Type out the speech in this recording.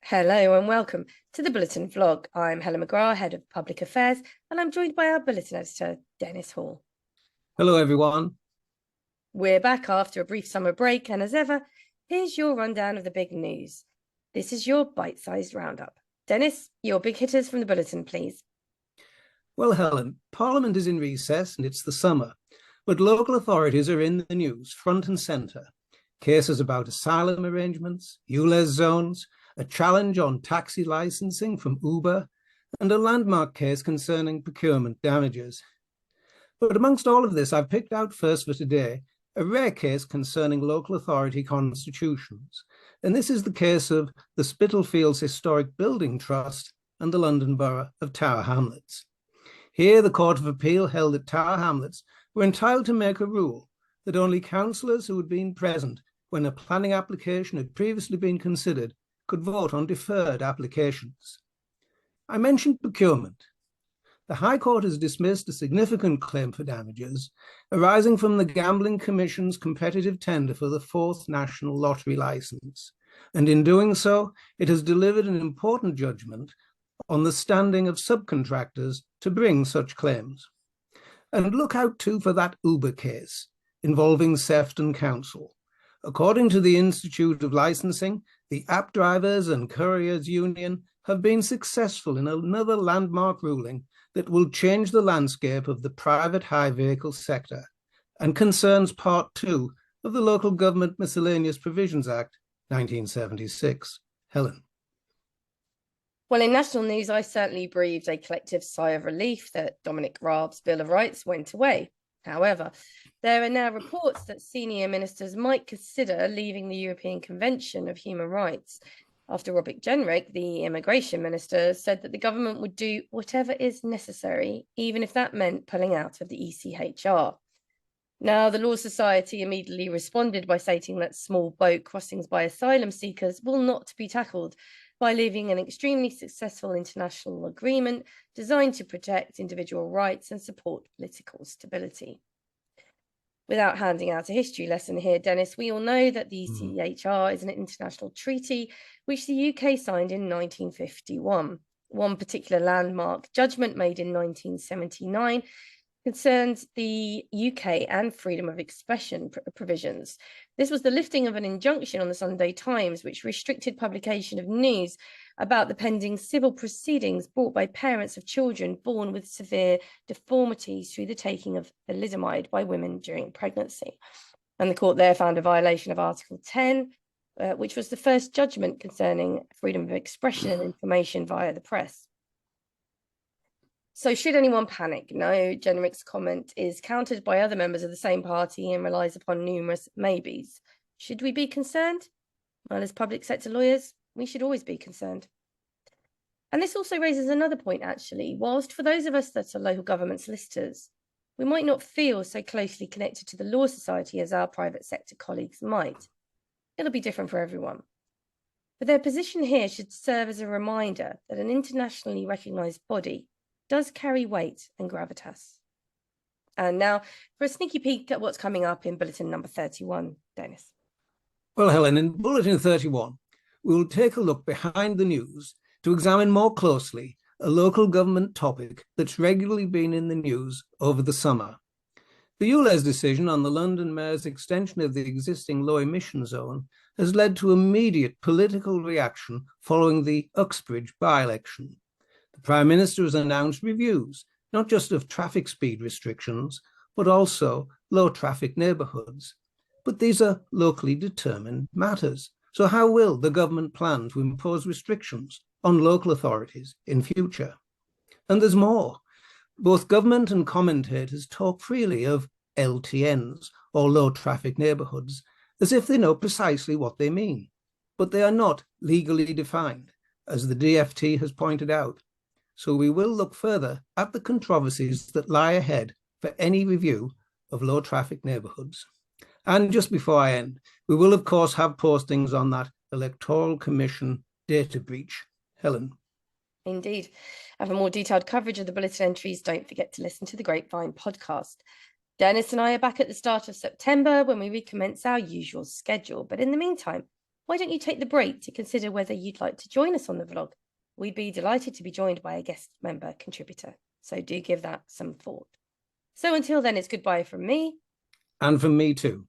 Hello and welcome to the Bulletin vlog. I'm Helen McGrath, Head of Public Affairs, and I'm joined by our Bulletin editor, Dennis Hall. Hello, everyone. We're back after a brief summer break, and as ever, here's your rundown of the big news. This is your bite-sized roundup. Dennis, your big hitters from the Bulletin, please. Well, Helen, Parliament is in recess and it's the summer, but local authorities are in the news, front and centre. Cases about asylum arrangements, ULEZ zones, a challenge on taxi licensing from Uber, and a landmark case concerning procurement damages. But amongst all of this, I've picked out first for today a rare case concerning local authority constitutions. And this is the case of the Spitalfields Historic Building Trust and the London Borough of Tower Hamlets. Here, the Court of Appeal held that Tower Hamlets were entitled to make a rule that only councillors who had been present when a planning application had previously been considered could vote on deferred applications. I mentioned procurement. The High Court has dismissed a significant claim for damages arising from the Gambling Commission's competitive tender for the fourth national lottery licence, and in doing so, it has delivered an important judgment on the standing of subcontractors to bring such claims. And look out too for that Uber case involving Sefton Council. According to the Institute of Licensing, the app drivers and couriers union have been successful in another landmark ruling that will change the landscape of the private hire vehicle sector and concerns Part 2 of the Local Government Miscellaneous Provisions Act 1976. Helen. Well, in national news, I certainly breathed a collective sigh of relief that Dominic Raab's Bill of Rights went away. However, there are now reports that senior ministers might consider leaving the European Convention of Human Rights after Robert Jenrick, the immigration minister, said that the government would do whatever is necessary, even if that meant pulling out of the ECHR. Now, the Law Society immediately responded by stating that small boat crossings by asylum seekers will not be tackled by leaving an extremely successful international agreement designed to protect individual rights and support political stability. Without handing out a history lesson here, Dennis, we all know that the ECHR is an international treaty which the UK signed in 1951. One particular landmark judgment made in 1979 concerns the UK and freedom of expression provisions. This was the lifting of an injunction on the Sunday Times, which restricted publication of news about the pending civil proceedings brought by parents of children born with severe deformities through the taking of thalidomide by women during pregnancy. And the court there found a violation of Article 10, which was the first judgment concerning freedom of expression and information via the press. So should anyone panic? No, Jenrick's comment is countered by other members of the same party and relies upon numerous maybes. Should we be concerned? Well, as public sector lawyers, we should always be concerned. And this also raises another point, actually. Whilst for those of us that are local government solicitors, we might not feel so closely connected to the Law Society as our private sector colleagues might. It'll be different for everyone. But their position here should serve as a reminder that an internationally recognised body does carry weight and gravitas. And now for a sneaky peek at what's coming up in Bulletin number 31, Dennis. Well, Helen, in Bulletin 31, we'll take a look behind the news to examine more closely a local government topic that's regularly been in the news over the summer. The ULEZ decision on the London Mayor's extension of the existing low emission zone has led to immediate political reaction following the Uxbridge by-election. The Prime Minister has announced reviews, not just of traffic speed restrictions, but also low traffic neighbourhoods. But these are locally determined matters. So how will the government plan to impose restrictions on local authorities in future? And there's more. Both government and commentators talk freely of LTNs, or low traffic neighbourhoods, as if they know precisely what they mean. But they are not legally defined, as the DfT has pointed out. So we will look further at the controversies that lie ahead for any review of low traffic neighbourhoods. And just before I end, we will of course have postings on that Electoral Commission data breach. Helen. Indeed. And for more detailed coverage of the bulletin entries, don't forget to listen to the Grapevine podcast. Dennis and I are back at the start of September when we recommence our usual schedule. But in the meantime, why don't you take the break to consider whether you'd like to join us on the vlog? We'd be delighted to be joined by a guest member contributor, so do give that some thought. So until then, it's goodbye from me. And from me too.